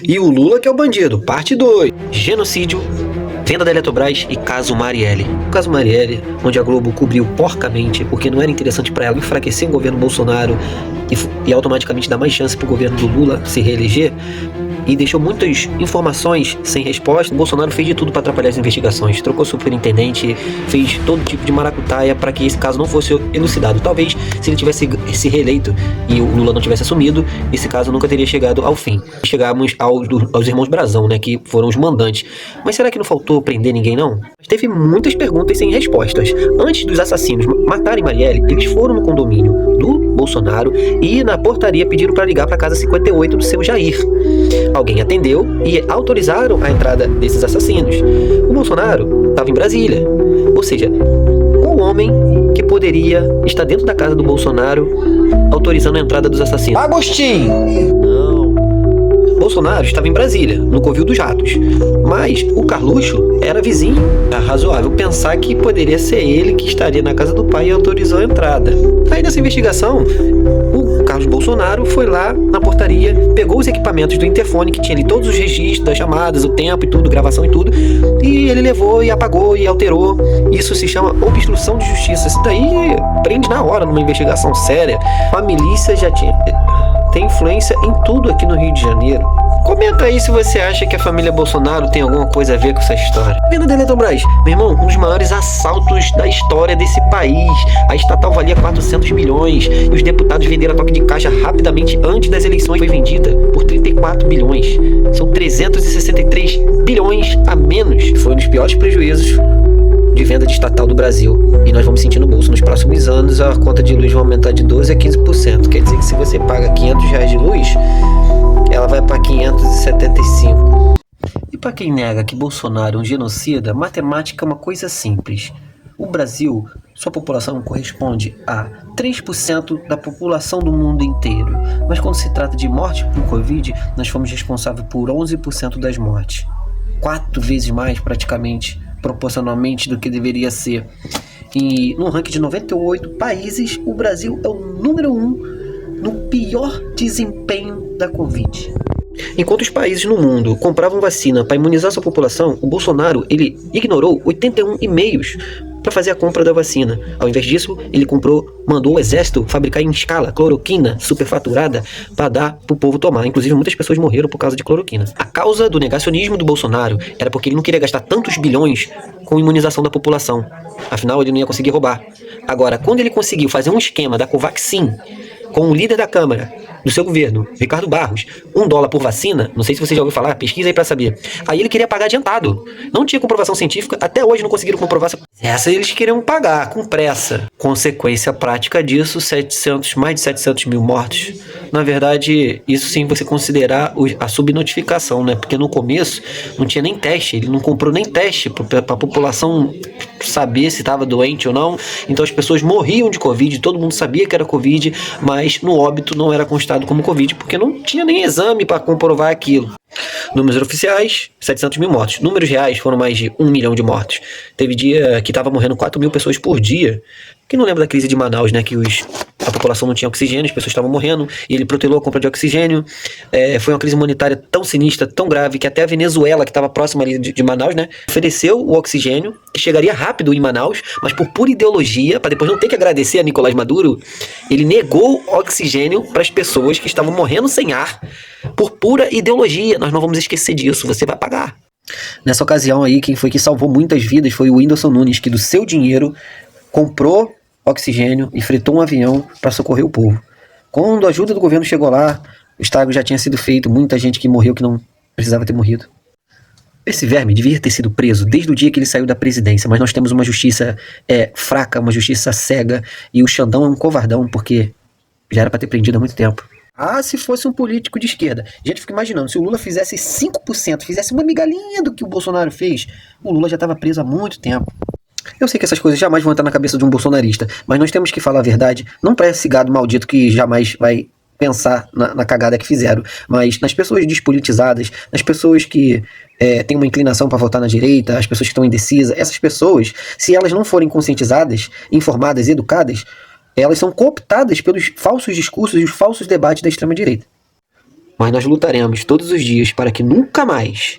E o Lula que é o bandido, parte 2. Genocídio, venda da Eletrobras e caso Marielle. O caso Marielle, onde a Globo cobriu porcamente, porque não era interessante para ela enfraquecer o governo Bolsonaro e automaticamente dar mais chance para o governo do Lula se reeleger, e deixou muitas informações sem resposta. O Bolsonaro fez de tudo para atrapalhar as investigações, trocou superintendente, fez todo tipo de maracutaia para que esse caso não fosse elucidado. Talvez, se ele tivesse se reeleito e o Lula não tivesse assumido, esse caso nunca teria chegado ao fim. Chegamos aos irmãos Brazão, né, que foram os mandantes. Mas será que não faltou prender ninguém, não? Teve muitas perguntas sem respostas. Antes dos assassinos matarem Marielle, eles foram no condomínio do Bolsonaro e na portaria pediram para ligar para a casa 58 do seu Jair. Alguém atendeu e autorizaram a entrada desses assassinos. O Bolsonaro estava em Brasília. Ou seja, qual homem que poderia estar dentro da casa do Bolsonaro autorizando a entrada dos assassinos? Agostinho! Não. Bolsonaro estava em Brasília, no Covil dos Ratos. Mas o Carluxo era vizinho. É razoável pensar que poderia ser ele que estaria na casa do pai e autorizou a entrada. Aí nessa investigação, o Carlos Bolsonaro foi lá na portaria, pegou os equipamentos do interfone, que tinha ali todos os registros das chamadas, o tempo e tudo, gravação e tudo, e ele levou e apagou e alterou. Isso se chama obstrução de justiça. Isso daí prende na hora numa investigação séria. A milícia já tem influência em tudo aqui no Rio de Janeiro. Comenta aí se você acha que a família Bolsonaro tem alguma coisa a ver com essa história. Venda da Eletrobras, meu irmão, um dos maiores assaltos da história desse país. A estatal valia 400 milhões e os deputados venderam a toque de caixa rapidamente antes das eleições. Foi vendida por 34 bilhões. São 363 bilhões a menos. Foi um dos piores prejuízos de venda de estatal do Brasil. E nós vamos sentir no bolso nos próximos anos. A conta de luz vai aumentar de 12% a 15%. Quer dizer que se você paga R$500 de luz, ela vai para 575. E para quem nega que Bolsonaro é um genocida, matemática é uma coisa simples. O Brasil, sua população corresponde a 3% da população do mundo inteiro. Mas quando se trata de morte por Covid, nós fomos responsáveis por 11% das mortes. 4 vezes mais, praticamente, proporcionalmente, do que deveria ser. E no ranking de 98 países, o Brasil é o número 1 no pior desempenho da Covid. Enquanto os países no mundo compravam vacina para imunizar sua população, o Bolsonaro ele ignorou 81 e-mails para fazer a compra da vacina. Ao invés disso, ele mandou o exército fabricar em escala cloroquina superfaturada para dar para o povo tomar. Inclusive, muitas pessoas morreram por causa de cloroquina. A causa do negacionismo do Bolsonaro era porque ele não queria gastar tantos bilhões com imunização da população. Afinal, ele não ia conseguir roubar. Agora, quando ele conseguiu fazer um esquema da Covaxin com o líder da Câmara do seu governo, Ricardo Barros, $1 por vacina, não sei se você já ouviu falar, pesquisa aí pra saber. Aí ele queria pagar adiantado. Não tinha comprovação científica, até hoje não conseguiram comprovar. Essa eles queriam pagar, com pressa. Consequência prática disso, mais de 700 mil mortos. Na verdade, isso sim você considerar a subnotificação, né? Porque no começo não tinha nem teste, ele não comprou nem teste pra população saber se estava doente ou não. Então as pessoas morriam de Covid, todo mundo sabia que era Covid, mas no óbito não era constado como Covid, porque não tinha nem exame para comprovar aquilo. Números oficiais, 700 mil mortos. Números reais foram mais de 1 milhão de mortos. Teve dia que estava morrendo 4 mil pessoas por dia. Quem não lembra da crise de Manaus, né? Que a população não tinha oxigênio, as pessoas estavam morrendo, e ele protelou a compra de oxigênio. Foi uma crise humanitária tão sinistra, tão grave, que até a Venezuela, que estava próxima ali de Manaus, né? Ofereceu o oxigênio, que chegaria rápido em Manaus, mas por pura ideologia, para depois não ter que agradecer a Nicolás Maduro, ele negou oxigênio para as pessoas que estavam morrendo sem ar, por pura ideologia. Nós não vamos esquecer disso, você vai pagar. Nessa ocasião aí, quem foi que salvou muitas vidas foi o Whindersson Nunes, que do seu dinheiro comprou oxigênio e fretou um avião para socorrer o povo. Quando a ajuda do governo chegou lá, o estrago já tinha sido feito, muita gente que morreu que não precisava ter morrido. Esse verme devia ter sido preso desde o dia que ele saiu da presidência, mas nós temos uma justiça fraca, uma justiça cega, e o Xandão é um covardão, porque já era para ter prendido há muito tempo. Ah, se fosse um político de esquerda. A gente fica imaginando, se o Lula fizesse 5%, fizesse uma migalhinha do que o Bolsonaro fez, o Lula já estava preso há muito tempo. Eu sei que essas coisas jamais vão entrar na cabeça de um bolsonarista, mas nós temos que falar a verdade, não para esse gado maldito que jamais vai pensar na cagada que fizeram, mas nas pessoas despolitizadas, nas pessoas que têm uma inclinação para votar na direita, as pessoas que estão indecisas. Essas pessoas, se elas não forem conscientizadas, informadas, educadas, elas são cooptadas pelos falsos discursos e os falsos debates da extrema-direita. Mas nós lutaremos todos os dias para que nunca mais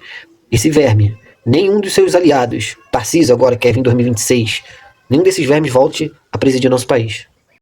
esse verme, nenhum dos seus aliados, Tarcísio agora, Kevin 2026, nenhum desses vermes volte a presidir nosso país.